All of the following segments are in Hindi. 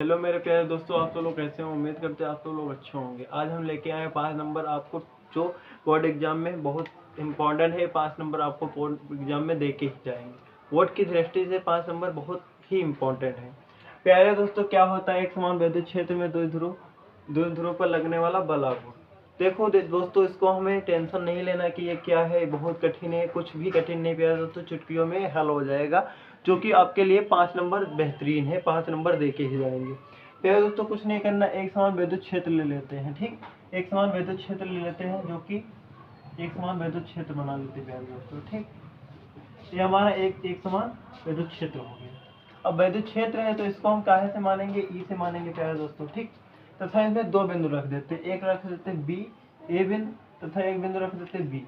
हेलो मेरे प्यारे दोस्तों, आप तो लोग कैसे हो? उम्मीद करते हैं आप तो लोग अच्छे होंगे। आज हम लेके आए 5 नंबर आपको, जो बोर्ड एग्जाम में बहुत इंपॉर्टेंट है। 5 नंबर आपको बोर्ड एग्जाम में दे के ही जाएंगे। बोर्ड की दृष्टि से 5 नंबर बहुत ही इंपॉर्टेंट है। प्यारे दोस्तों, क्या होता है एक समान विद्युत क्षेत्र में दो ध्रुव पर लगने वाला बल आघूर्ण। देखो दोस्तों, इसको हमें टेंशन नहीं लेना कि ये क्या है, बहुत कठिन है। कुछ भी कठिन नहीं प्यारे दोस्तों, चुटकियों में हल हो जाएगा, जो कि आपके लिए 5 नंबर बेहतरीन है। 5 नंबर दे के ही जाएंगे। प्यारे दोस्तों, कुछ नहीं करना, एक समान विद्युत क्षेत्र ले लेते हैं। ठीक, एक समान विद्युत क्षेत्र ले लेते हैं, जो कि एक समान विद्युत क्षेत्र बना लेते हैं प्यारे दोस्तों। ठीक, ये हमारा एक समान विद्युत क्षेत्र हो गया। अब विद्युत क्षेत्र है तो इसको हम काहे से मानेंगे? ई से मानेंगे प्यारे दोस्तों। ठीक, तथा इसमें 2 बिंदु रख देते हैं, एक रख देते हैं बी ए बिंदु तथा एक बिंदु रख देते हैं बी।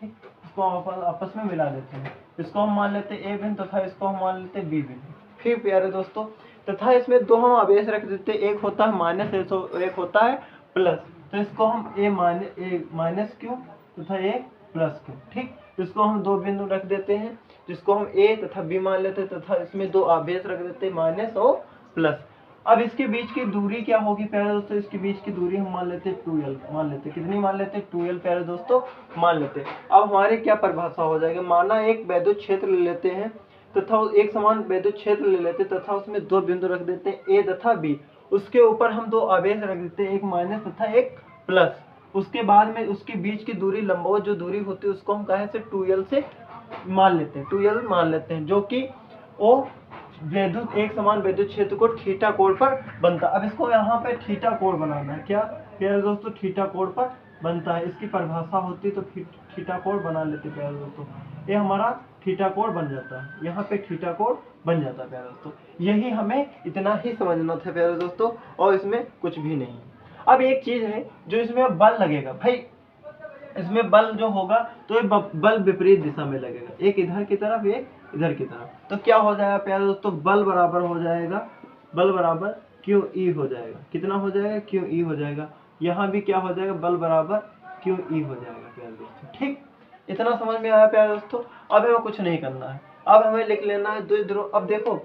ठीक, इसको हम आपस में मिला देते हैं। इसको हम मान लेते हैं ए बिंदु तथा इसको हम मान लेते हैं बी बिंदु। फिर प्यारे दोस्तों, तथा इसमें 2 हम आवेश रख देते हैं, एक होता है माइनस, एक होता है प्लस। तो इसको हम ए माइनस क्यू तथा एक प्लस क्यू। ठीक, इसको हम 2 बिंदु रख देते हैं, जिसको हम ए तथा बी मान लेते हैं, तथा इसमें 2 आवेश रख देते हैं, माइनस और प्लस। अब इसके बीच की दूरी क्या होगी प्यारे दोस्तों? इसके बीच की दूरी हम मान लेते हैं 2l मान लेते हैं। कितनी मान लेते हैं? 2l प्यारे दोस्तों मान लेते हैं। अब हमारे क्या परिभाषा हो जाएगा? माना एक विद्युत क्षेत्र ले लेते हैं तथा एक समान विद्युत क्षेत्र ले लेते हैं, तथा उसमें 2 बिंदु रख देते हैं, ए तथा बी। उसके ऊपर हम 2 आवेश रख देते हैं, एक माइनस तथा एक प्लस। उसके बाद में उसके बीच की दूरी, लंबवत जो दूरी होती है, उसको हम कहें से 2l से मान लेते हैं, 2l मान लेते हैं, जो कि वो विद्युत एक समान विद्युत क्षेत्र को थीटा कोण पर बनता है। अब इसको यहाँ पे थीटा कोण बनाना है। क्या प्यारे दोस्तों? थीटा कोण पर बनता है। इसकी परिभाषा होती है, तो थीटा कोण बना लेते हैं प्यारे दोस्तों। ये हमारा थीटा कोण बन जाता है, यहाँ पे थीटा कोण बन जाता है प्यारे दोस्तों। यही हमें इतना ही समझना था प्यारे दोस्तों, और इसमें कुछ भी नहीं। अब एक चीज है, जो इसमें बल लगेगा भाई, इसमें बल जो होगा तो ये बल विपरीत दिशा में लगेगा, एक इधर की तरफ एक इधर की तरफ। तो क्या हो जाएगा प्यारे दोस्तों? बल बराबर हो जाएगा, बल बराबर क्यू ई हो जाएगा। कितना हो जाएगा? क्यू ई हो जाएगा। यहाँ भी क्या हो जाएगा? बल बराबर क्यू ई हो जाएगा प्यारे दोस्तों। ठीक, इतना समझ में आया प्यारे दोस्तों? अब हमें कुछ नहीं करना है, अब हमें लिख लेना है द्विध्रुव। अब देखो,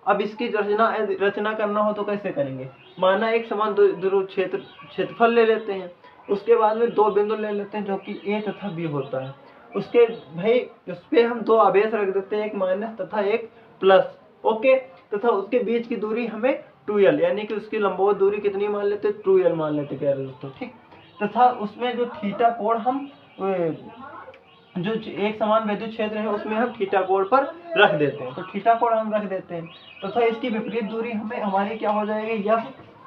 अब इसकी रचना करना हो तो कैसे करेंगे? माना एक समान द्विध्रुव क्षेत्रफल ले लेते हैं, उसके बाद में 2 बिंदु ले लेते हैं, जो कि ए तथा बी होता है। उसके भाई उस पे हम 2 आवेश रख देते हैं, एक माइनस तथा एक प्लस। ओके, तथा उसके बीच की दूरी हमें 2l, यानी कि उसकी लंबवत दूरी कितनी मान लेते हैं? 2l मान लेते हैं प्यारे दोस्तों। ठीक, तथा उसमें जो थीटा कोण हम जो एक समान विद्युत क्षेत्र है, उसमें हम थीटा कोण पर रख देते हैं, तो थीटा कोण हम रख देते हैं। तथा इसकी विपरीत दूरी हमें हमारी क्या हो जाएगी?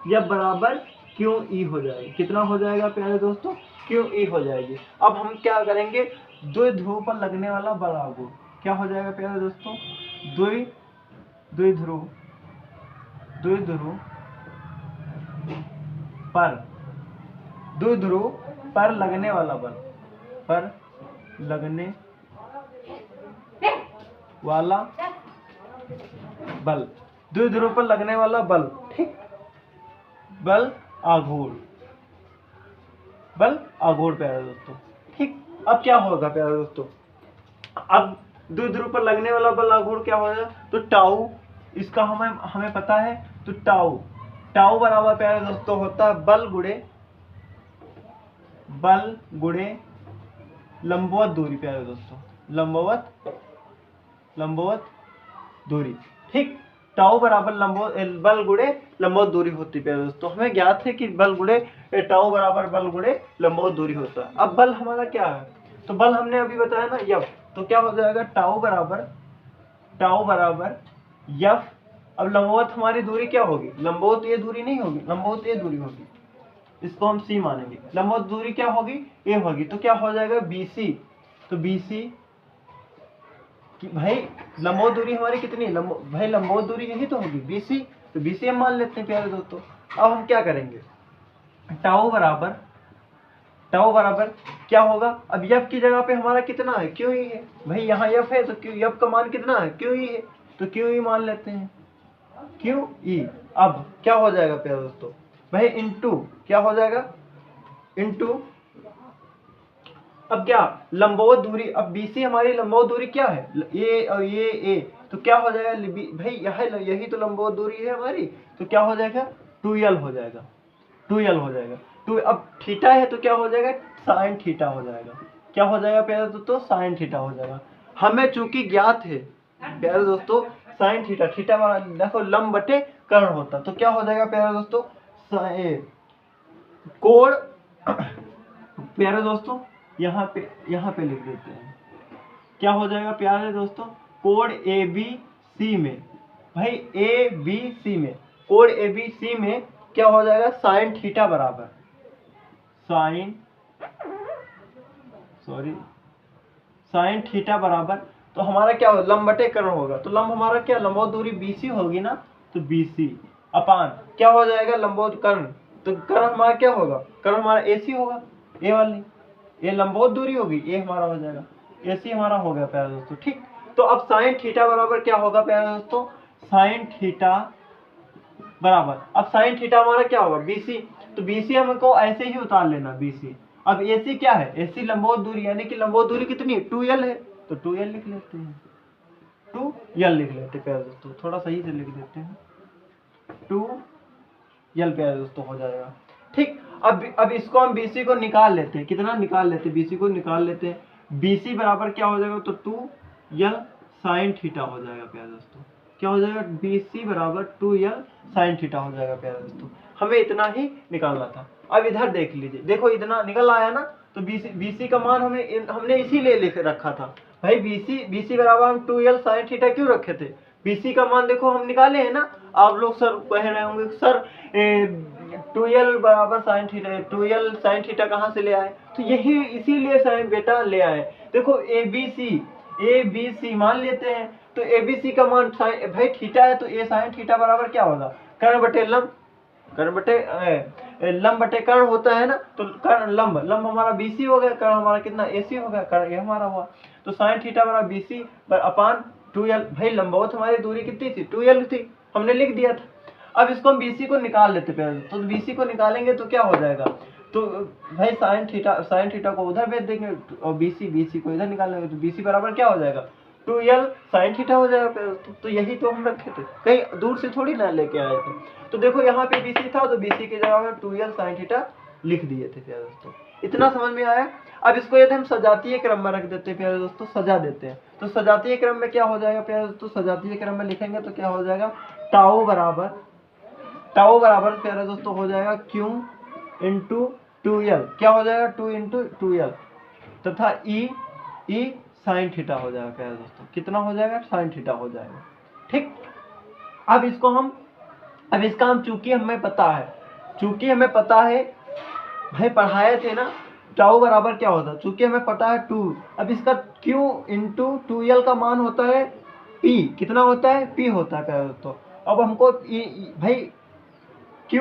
यफ बराबर क्यू ई हो जाएगी। कितना हो जाएगा प्यारे दोस्तों? क्यू ई हो जाएगी। अब हम क्या करेंगे? द्विध्रुव पर लगने वाला बल आघूर्ण क्या हो जाएगा प्यारे दोस्तों? द्विध्रुव पर लगने वाला बल, पर लगने वाला बल, द्विध्रुव पर लगने वाला बल। ठीक, बल आघूर्ण प्यारे दोस्तों। ठीक, अब क्या होगा प्यारे दोस्तों? अब द्विध्रुव पर लगने वाला बल आघूर्ण क्या होगा? तो टाउ, इसका हमें पता है। तो टाउ बराबर प्यारे दोस्तों होता है बल गुणे लंबवत दूरी प्यारे दोस्तों, लंबवत दूरी। ठीक, टाउ बराबर बल गुणे लंबवत दूरी होती है प्यारे दोस्तों। हमें ज्ञात है कि बल गुणे टाउ बराबर बल गुणे लंबवत दूरी होता है। अब बल हमारा क्या है? तो बल हमने अभी बताया ना, यफ। तो क्या हो जाएगा? टाउ बराबर यफ। अब लंबवत हमारी दूरी क्या होगी? लंबवत ये दूरी नहीं होगी, लंबवत ये दूरी होगी, इसको हम सी मानेंगे। लंबवत दूरी क्या होगी? ए होगी। तो क्या हो जाएगा? BC। तो BC भाई लंबवत दूरी हमारी कितनी? भाई लंबवत दूरी यही तो होगी, BC। तो BC हम मान लेते हैं प्यारे दोस्तों। अब हम क्या करेंगे? टाउ बराबर क्या होगा? अब यफ की जगह पे हमारा कितना है? क्यू ही है। भाई यहाँ यफ है, तो यफ का मान कितना है? क्यू ही है। तो क्यू ही मान लेते हैं, क्यू ई। अब क्या हो जाएगा प्यारे दोस्तों? भाई इनटू क्या हो जाएगा? इनटू अब क्या? लंबवत दूरी। अब BC हमारी लंबवत दूरी क्या है? ये और ये ए, तो क्या हो जाएगा भाई यही तो लंबवत दूरी है हमारी, तो क्या हो जाएगा 2l हो जाएगा, 2l हो जाएगा। तो अब थीटा है तो क्या हो जाएगा साइन थीटा हो जाएगा, क्या हो जाएगा प्यारे दोस्तों साइन थीटा हो जाएगा। हमें चूंकि ज्ञात है प्यारे दोस्तों साइन थीटा, थीटा हमारा देखो लंब बटे कर्ण होता, तो क्या हो जाएगा प्यारे दोस्तों कोण प्यारे दोस्तों यहाँ पे लिख देते हैं, क्या हो जाएगा प्यारे दोस्तों कोण ABC में, भाई ABC में कोण ABC में क्या हो जाएगा साइन थीटा बराबर साइन थीटा बराबर, तो हमारा क्या होगा लंब बटे कर्ण होगा, तो लंब हमारा क्या लंबवत दूरी BC होगी ना, तो BC अपान क्या हो जाएगा लंबवत कर्ण, तो कर्ण हमारा क्या होगा कर्ण हमारा AC होगा, ए वाली ये लंबवत दूरी होगी, ये हमारा हो जाएगा AC हमारा हो गया प्यारे दोस्तों। ठीक, तो अब साइन थीटा बराबर क्या होगा प्यारे दोस्तों साइन थीटा बराबर, अब साइन थीटा हमारा क्या होगा BC, तो BC हमको ऐसे ही उतार लेना BC। अब AC क्या है AC लंबवत दूरी, यानी कि लंबवत दूरी कितनी 2l है, तो 2l लिख लेते हैं, 2l लिख लेते हैं प्यारे दोस्तों, थोड़ा सही से लिख देते हैं 2l प्यारे दोस्तों हो जाएगा। ठीक, अब इसको हम BC को निकाल लेते हैं, कितना निकाल लेते हैं BC को निकाल लेते हैं, BC बराबर क्या हो जाएगा तो 2l साइन थीटा हो जाएगा प्यारे दोस्तों, क्या हो जाएगा BC बराबर 2l साइन थीटा हो जाएगा प्यारे दोस्तों। हमें इतना ही निकालना था। अब इधर देख लीजिए, देखो इतना निकल आया ना, तो BC का मान हमने इसीलिए लिख रखा था भाई, BC बराबर हम 2l साइन थीटा क्यों रखे थे, BC का मान देखो हम निकाले हैं ना। आप लोग सर कह रहे होंगे सर 2l बराबर sine theta, 2l sine theta कहाँ से ले आए, तो यही इसीलिए साइन बेटा ले आए। देखो ABC मान लेते हैं, तो ABC का मान साइन भाई थीटा है, तो a साइन थीटा बराबर क्या होगा कर्ण बटे लंब, लंब बटे कर्ण होता है ना, तो कर्ण लंब हमारा BC हो गया, कर्ण हमारा कितना AC हो गया, कर्ण ये हमारा हुआ, तो साइन थीटा बराबर BC अपान 2l, भाई लंबवत हमारी दूरी कितनी थी 2l थी, हमने लिख दिया था। अब इसको हम BC को निकाल लेते पहले, तो BC को निकालेंगे तो क्या हो जाएगा, तो भाई साइन थीटा को उधर भेज देंगे और BC को इधर निकालेंगे, तो BC बराबर क्या हो जाएगा 2l साइन थीटा हो जाएगा। तो यही तो हम रखे थे, कहीं दूर से थोड़ी ना लेके आए थे। तो देखो यहाँ पे BC था, तो BC की जगह में 2l साइन थीटा लिख दिए थे प्यारे दोस्तों, इतना समझ में आया। अब इसको यदि हम सजातीय क्रम में रख देते हैं प्यारे दोस्तों, सजा देते हैं, तो सजातीय क्रम में क्या हो जाएगा प्यारे दोस्तों, सजातीय क्रम में लिखेंगे तो क्या हो जाएगा टाउ बराबर प्यारे दोस्तों हो जाएगा Q इंटू 2l, क्या हो जाएगा 2 इंटू 2l तथा E साइन थीटा हो जाएगा प्यारे दोस्तों, कितना हो जाएगा साइन थीटा हो जाएगा। ठीक, अब इसका हम चूंकि हमें पता है भाई पढ़ाए थे ना टाउ बराबर क्या होता है, चूंकि हमें पता है 2, अब इसका Q इंटू 2l का मान होता है P, कितना होता है P होता है प्यारे दोस्तों। अब हमको भाई Q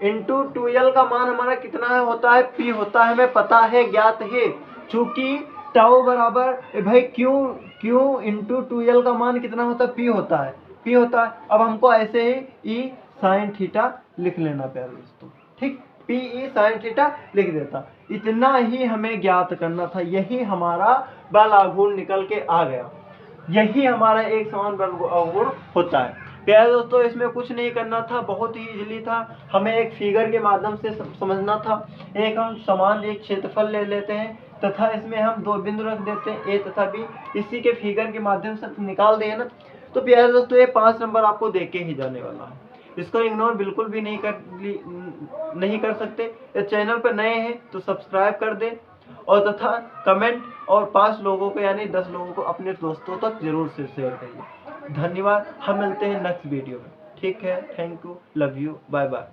इंटू 2l का मान हमारा कितना होता है P होता है, हमें पता है ज्ञात है, चूंकि टाउ बराबर भाई Q इंटू 2l का मान कितना होता है P होता है। अब हमको ऐसे ही E साइन थीटा लिख लेना प्यारे दोस्तों। ठीक, PE साइन थीटा लिख देता, इतना ही हमें ज्ञात करना था, यही हमारा बल आघूर्ण निकल के आ गया, यही हमारा एक समान बल आघूर्ण होता है प्यारे दोस्तों। इसमें कुछ नहीं करना था, बहुत ही इजीली था, हमें एक फिगर के माध्यम से समझना था। हम समान एक क्षेत्रफल ले लेते हैं तथा इसमें हम 2 बिंदु रख देते हैं A तथा B, इसी के फिगर के माध्यम से निकाल दें ना, तो प्यारे दोस्तों ये 5 नंबर आपको देके ही जाने वाला है, इसको इग्नोर बिल्कुल भी नहीं कर सकते। इस चैनल पर नए हैं तो सब्सक्राइब कर दें और तथा कमेंट और 5 लोगों को यानी 10 लोगों को अपने दोस्तों तक जरूर से शेयर करिए। धन्यवाद, हम मिलते हैं नेक्स्ट वीडियो में। ठीक है, thank you, love you, bye bye.